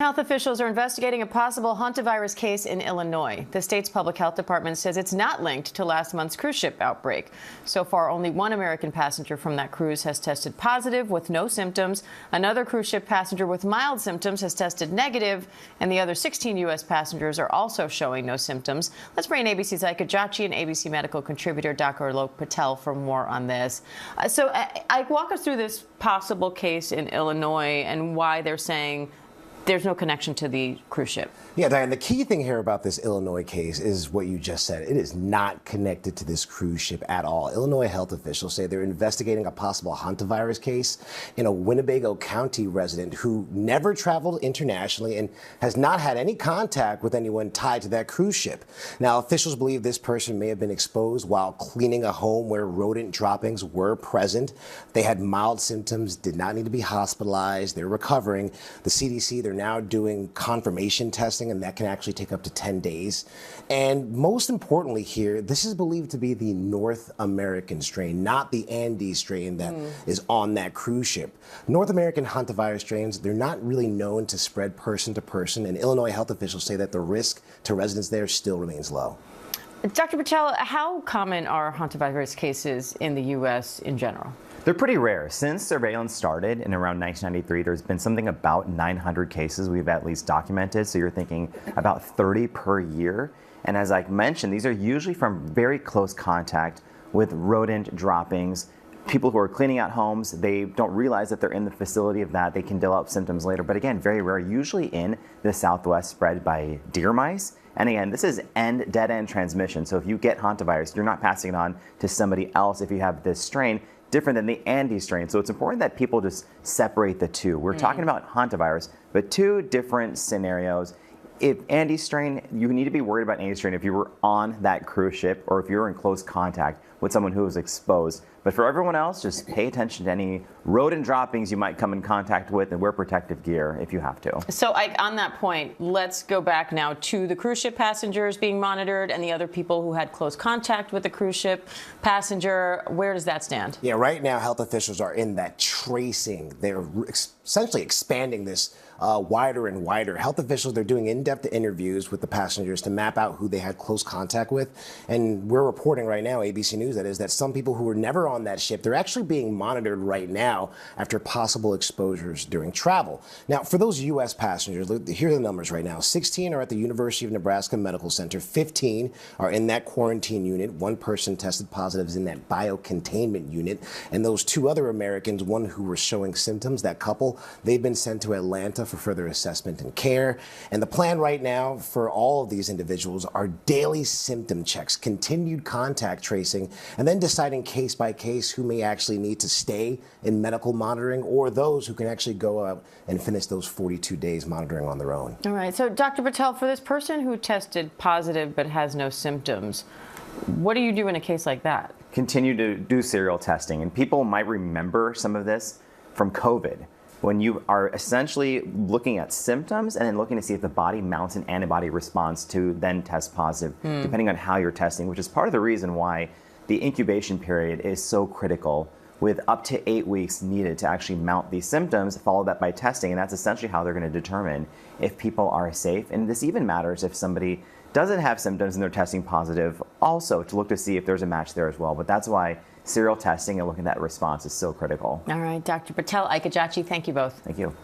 Health officials are investigating a possible hantavirus case in Illinois. The state's public health department says it's not linked to last month's cruise ship outbreak. So far, only one American passenger from that cruise has tested positive with no symptoms. Another cruise ship passenger with mild symptoms has tested negative, and the other 16 U.S. passengers are also showing no symptoms. Let's bring in ABC's Ika Jachi and ABC medical contributor Dr. Alok Patel for more on this. Walk us through this possible case in Illinois and why they're saying there's no connection to the cruise ship. Yeah, Diane, the key thing here about this Illinois case is what you just said. It is not connected to this cruise ship at all. Illinois health officials say they're investigating a possible hantavirus case in a Winnebago County resident who never traveled internationally and has not had any contact with anyone tied to that cruise ship. Now, officials believe this person may have been exposed while cleaning a home where rodent droppings were present. They had mild symptoms, did not need to be hospitalized. They're recovering. The CDC, they're now doing confirmation testing, and that can actually take up to 10 days. And most importantly here, this is believed to be the North American strain, not the Andes strain that is on that cruise ship. North American hantavirus strains, they're not really known to spread person to person, and Illinois health officials say that the risk to residents there still remains low. Dr. Patel, how common are hantavirus cases in the U.S. in general? They're pretty rare. Since surveillance started in around 1993, there's been something about 900 cases we've at least documented. So you're thinking about 30 per year. And as I mentioned, these are usually from very close contact with rodent droppings. People who are cleaning out homes, they don't realize that they're in the facility of that. They can develop symptoms later. But again, very rare, usually in the Southwest, spread by deer mice. And again, this is dead-end transmission. So if you get hantavirus, you're not passing it on to somebody else if you have this strain, different than the Andes strain. So it's important that people just separate the two. We're talking about hantavirus, but two different scenarios. If Andes strain, you need to be worried about Andes strain if you were on that cruise ship or if you're in close contact with someone who was exposed. But for everyone else, just pay attention to any rodent droppings you might come in contact with and wear protective gear if you have to. So on that point, let's go back now to the cruise ship passengers being monitored and the other people who had close contact with the cruise ship passenger. Where does that stand? Yeah, right now health officials are in that tracing. They're essentially expanding this wider and wider. Health officials, they're doing in-depth interviews with the passengers to map out who they had close contact with. And we're reporting right now, ABC News that is, that some people who were never on that ship, they're actually being monitored right now after possible exposures during travel. Now, for those U.S. passengers, here are the numbers right now. 16 are at the University of Nebraska Medical Center. 15 are in that quarantine unit. One person tested positive is in that biocontainment unit. And those two other Americans, one who were showing symptoms, that couple, they've been sent to Atlanta for further assessment and care. And the plan right now for all of these individuals are daily symptom checks, continued contact tracing, and then deciding case by case who may actually need to stay in medical monitoring or those who can actually go out and finish those 42 days monitoring on their own. All right. So, Dr. Patel, for this person who tested positive but has no symptoms, what do you do in a case like that? Continue to do serial testing. And people might remember some of this from COVID, when you are essentially looking at symptoms and then looking to see if the body mounts an antibody response to then test positive, depending on how you're testing, which is part of the reason why the incubation period is so critical, with up to 8 weeks needed to actually mount these symptoms, followed that by testing. And that's essentially how they're going to determine if people are safe. And this even matters if somebody doesn't have symptoms and they're testing positive, also to look to see if there's a match there as well. But that's why serial testing and looking at that response is so critical. All right, Dr. Patel, Ika Jachi, thank you both. Thank you.